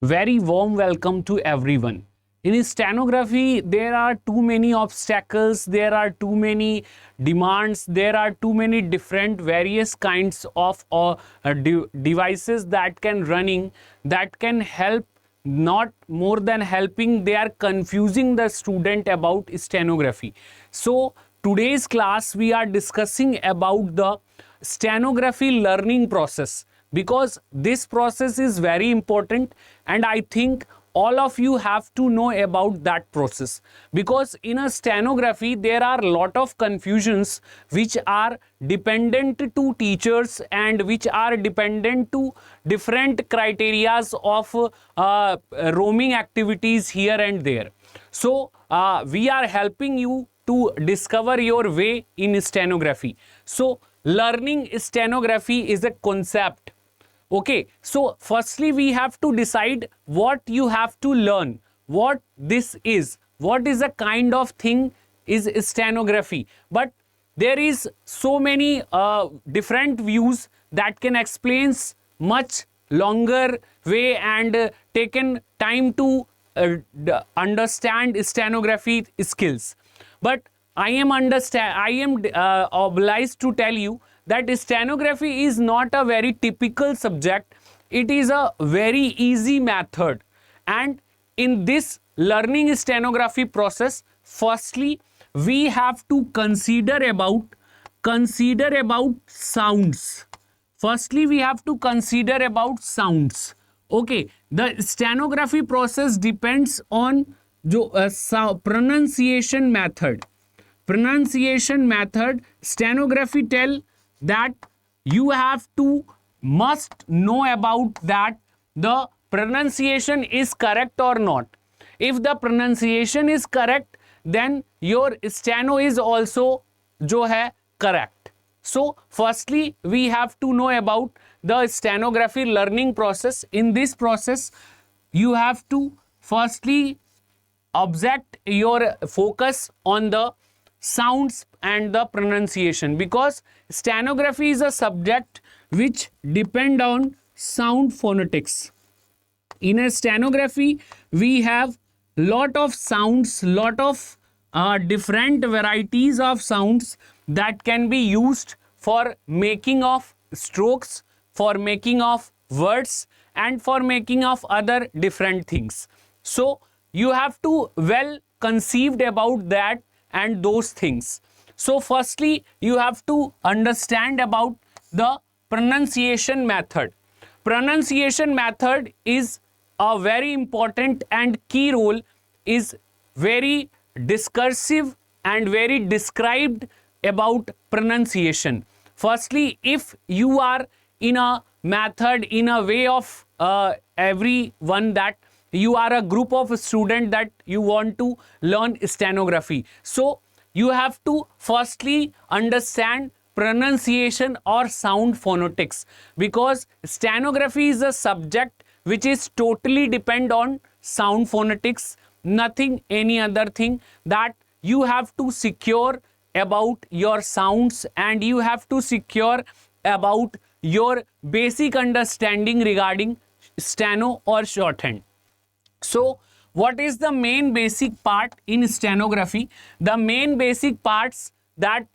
Very warm welcome to everyone. In stenography, there are too many obstacles, there are too many demands, there are too many different various kinds of devices that can running that can help. Not more than helping, they are confusing the student about stenography. So today's class we are discussing about the stenography learning process, because this process is very important and I think all of you have to know about that process, because in a stenography there are a lot of confusions which are dependent to teachers and which are dependent to different criterias of roaming activities here and there. So we are helping you to discover your way in stenography. So learning stenography is a concept. Okay, so firstly we have to decide what you have to learn, what this is, what is a kind of thing is stenography. But there is so many different views that can explain much longer way and taken time to understand stenography skills. But I am obliged to tell you that stenography is not a very typical subject. It is a very easy method, and in this learning stenography process, firstly we have to consider about sounds. Firstly we have to consider about sounds. Okay, the stenography process depends on pronunciation method. Stenography tell that you have to must know about that the pronunciation is correct or not. If the pronunciation is correct, then your steno is also जो है correct. So firstly we have to know about the stenography learning process. In this process you have to firstly object your focus on the sounds and the pronunciation, because stenography is a subject which depend on sound phonetics. In a stenography we have lot of sounds, lot of different varieties of sounds that can be used for making of strokes, for making of words, and for making of other different things. So you have to well conceived about that and those things. So firstly you have to understand about the pronunciation method. Pronunciation method is a very important and key role, is very discursive and very described about pronunciation. Firstly, if you are in a method, in a way of everyone, that you are a group of students that you want to learn stenography, so you have to firstly understand pronunciation or sound phonetics, because stenography is a subject which is totally depend on sound phonetics, nothing any other thing. That you have to secure about your sounds and you have to secure about your basic understanding regarding steno or shorthand. So what is the main basic part in stenography? The main basic parts that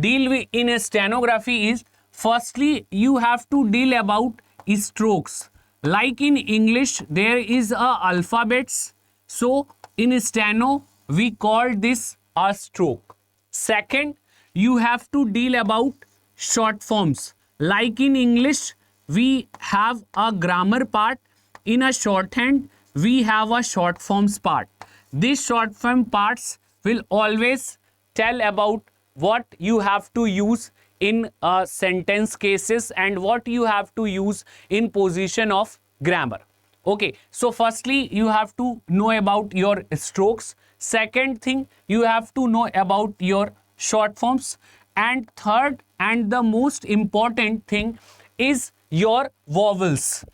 deal with in a stenography is, firstly you have to deal about strokes. Like in English there is a alphabets, so in steno we call this a stroke. Second, you have to deal about short forms. Like in English we have a grammar part, in a shorthand we have a short forms part. These short form parts will always tell about what you have to use in sentence cases and what you have to use in position of grammar. Okay, so firstly you have to know about your strokes. Second thing, you have to know about your short forms. And third and the most important thing is your vowels.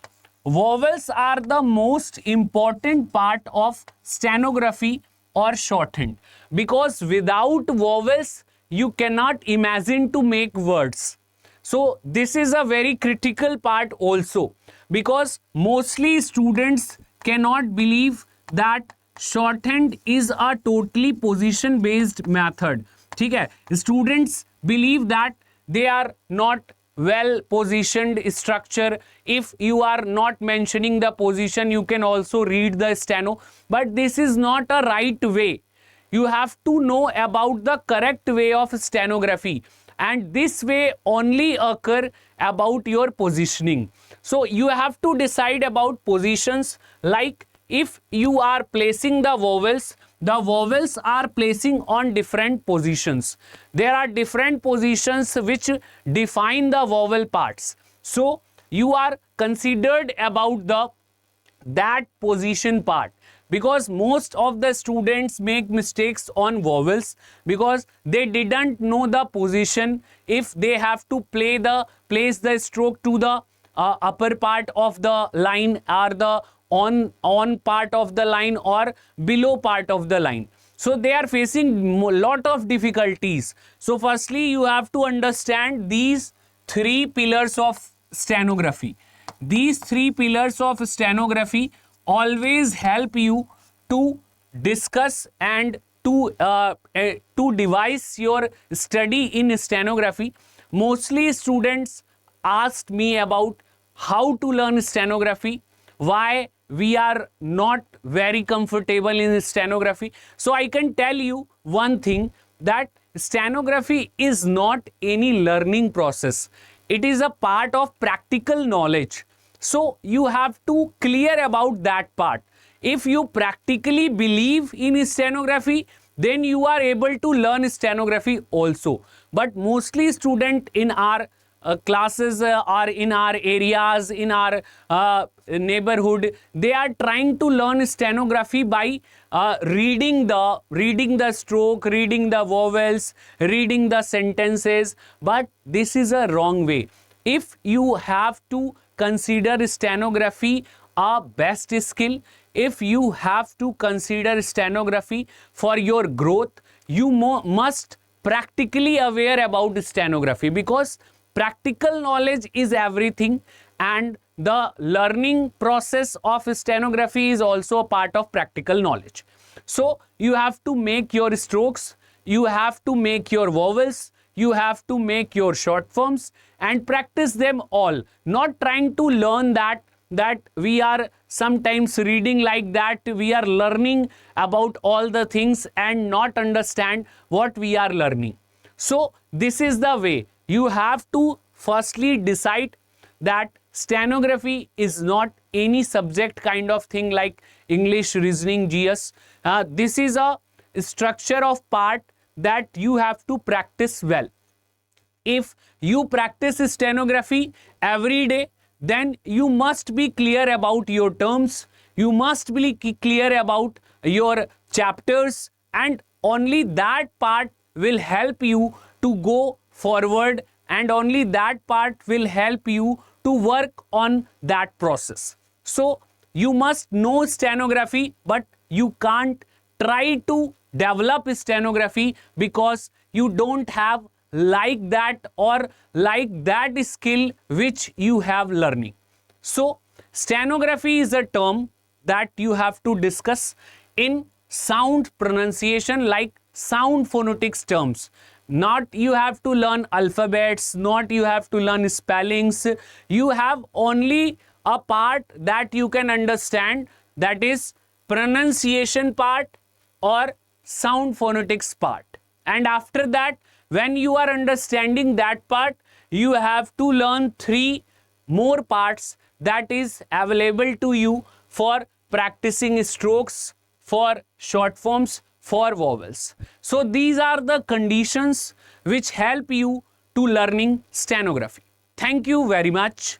Vowels are the most important part of stenography or shorthand, because without vowels you cannot imagine to make words. So this is a very critical part also, because mostly students cannot believe that shorthand is a totally position based method. ठीक है, students believe that they are not well positioned structure. If you are not mentioning the position, you can also read the steno, but this is not a right way. You have to know about the correct way of stenography, and this way only occur about your positioning. So you have to decide about positions, like if you are placing the vowels are placing on different positions. There are different positions which define the vowel parts. So you are considered about that position part, because most of the students make mistakes on vowels because they didn't know the position, if they have to place the stroke to the upper part of the line, or the on part of the line, or below part of the line. So they are facing lot of difficulties. So firstly, you have to understand these three pillars of stenography. These three pillars of stenography always help you to discuss and to devise your study in stenography. Mostly students asked me about how to learn stenography, why we are not very comfortable in stenography. So I can tell you one thing, that stenography is not any learning process. It is a part of practical knowledge. So you have to clear about that part. If you practically believe in stenography, then you are able to learn stenography also. But mostly student in our classes or in our areas, in our neighborhood, they are trying to learn stenography by reading the stroke, reading the vowels, reading the sentences. But this is a wrong way. If you have to consider stenography a best skill, if you have to consider stenography for your growth, you must practically aware about stenography, because practical knowledge is everything, and the learning process of stenography is also a part of practical knowledge. So you have to make your strokes, you have to make your vowels, you have to make your short forms and practice them all. Not trying to learn that we are sometimes reading like that, we are learning about all the things and not understand what we are learning. So this is the way. You have to firstly decide that stenography is not any subject kind of thing like English, reasoning, GS. This is a structure of part that you have to practice well. If you practice stenography every day, then you must be clear about your terms, you must be clear about your chapters, and only that part will help you to go forward, and only that part will help you to work on that process. So you must know stenography, but you can't try to develop stenography because you don't have like that or like that skill which you have learning. So stenography is a term that you have to discuss in sound pronunciation, like sound phonetics terms. Not you have to learn alphabets, not you have to learn spellings. You have only a part that you can understand, that is pronunciation part or sound phonetics part. And after that, when you are understanding that part, you have to learn 3 more parts that is available to you for practicing strokes, for short forms, for vowels. So these are the conditions which help you to learning stenography. Thank you very much.